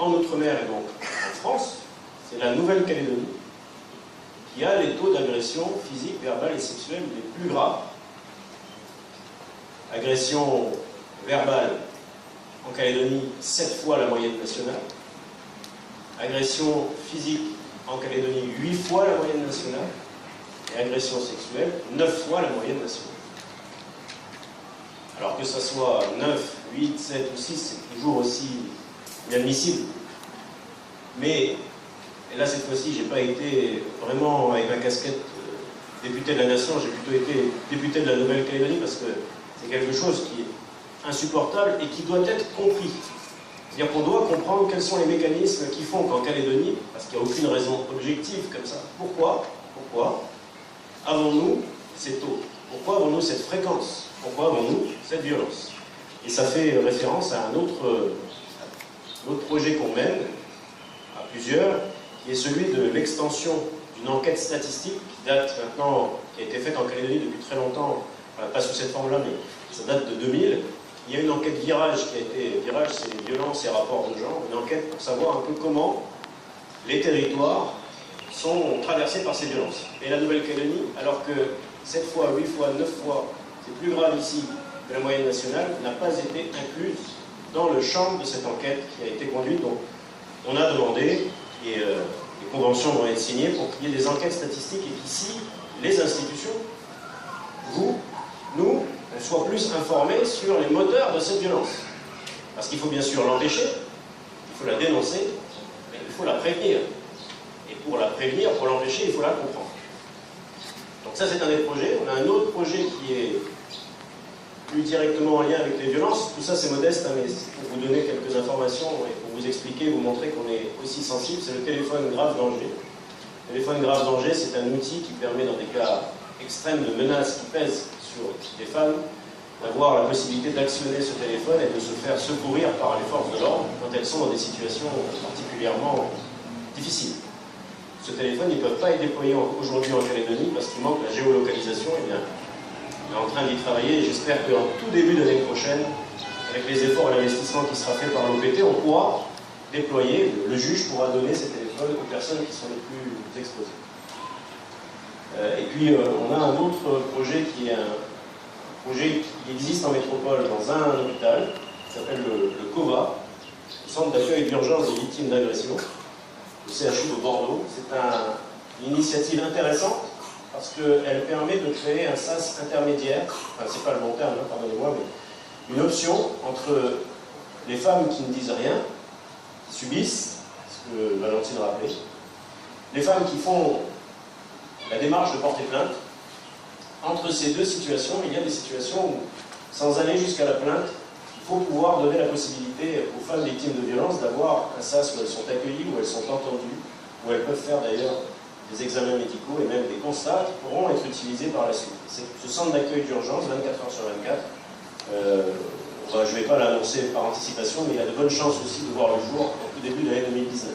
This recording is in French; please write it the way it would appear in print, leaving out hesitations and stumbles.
en Outre-mer et donc en France, c'est la Nouvelle-Calédonie qui a les taux d'agression physique, verbale et sexuelle les plus graves. Agression verbale en Calédonie, 7 fois la moyenne nationale. Agression physique en Calédonie, 8 fois la moyenne nationale. Et agression sexuelle, 9 fois la moyenne nationale. Alors que ce soit 9, 8, 7 ou 6, c'est toujours aussi inadmissible. Mais, et là cette fois-ci, j'ai pas été vraiment avec ma casquette député de la nation, j'ai plutôt été député de la Nouvelle-Calédonie parce que c'est quelque chose qui est insupportable et qui doit être compris. C'est-à-dire qu'on doit comprendre quels sont les mécanismes qui font qu'en Calédonie, parce qu'il n'y a aucune raison objective comme ça, pourquoi avons-nous ces taux? Pourquoi avons-nous cette fréquence? Pourquoi avons-nous cette violence? Et ça fait référence à un autre projet qu'on mène, à plusieurs, qui est celui de l'extension d'une enquête statistique qui date maintenant, qui a été faite en Calédonie depuis très longtemps, pas sous cette forme-là, mais ça date de 2000. Il y a une enquête Virage qui a été, Virage c'est violences et rapports de genre, une enquête pour savoir un peu comment les territoires sont traversés par ces violences. Et la Nouvelle-Calédonie, alors que 7 fois, 8 fois, 9 fois, c'est plus grave ici que la moyenne nationale, n'a pas été incluse dans le champ de cette enquête qui a été conduite. Donc on a demandé, et les conventions vont être signées, pour qu'il y ait des enquêtes statistiques et qu'ici, les institutions, vous, nous, on soit plus informés sur les moteurs de cette violence. Parce qu'il faut bien sûr l'empêcher, il faut la dénoncer, mais il faut la prévenir. Et pour la prévenir, pour l'empêcher, il faut la comprendre. Donc ça, c'est un des projets. On a un autre projet qui est plus directement en lien avec les violences. Tout ça, c'est modeste, hein, mais c'est pour vous donner quelques informations et pour vous expliquer, vous montrer qu'on est aussi sensible. C'est le téléphone grave danger. Le téléphone grave danger, c'est un outil qui permet, dans des cas extrêmes de menaces qui pèsent sur les femmes, d'avoir la possibilité d'actionner ce téléphone et de se faire secourir par les forces de l'ordre quand elles sont dans des situations particulièrement difficiles. Ce téléphone, ils ne peuvent pas être déployés aujourd'hui en Calédonie parce qu'il manque la géolocalisation. Eh bien, on est en train d'y travailler et j'espère qu'en tout début d'année prochaine, avec les efforts et l'investissement qui sera fait par l'OPT, on pourra déployer, le juge pourra donner ces téléphones aux personnes qui sont les plus exposées. Et puis, on a un autre projet qui est un projet qui existe en métropole dans un hôpital, qui s'appelle le COVA, le Centre d'accueil d'urgence des victimes d'agression, le CHU de Bordeaux. C'est une initiative intéressante parce qu'elle permet de créer un sas intermédiaire, enfin c'est pas le bon terme, hein, pardonnez-moi, mais une option entre les femmes qui ne disent rien, qui subissent, ce que Valentine rappelait, les femmes qui font la démarche de porter plainte. Entre ces deux situations, il y a des situations où, sans aller jusqu'à la plainte, il faut pouvoir donner la possibilité aux femmes victimes de violences d'avoir un sas où elles sont accueillies, où elles sont entendues, où elles peuvent faire d'ailleurs des examens médicaux et même des constats qui pourront être utilisés par la suite. C'est ce centre d'accueil d'urgence, 24 heures sur 24, je ne vais pas l'annoncer par anticipation, mais il y a de bonnes chances aussi de voir le jour au tout début de l'année 2019.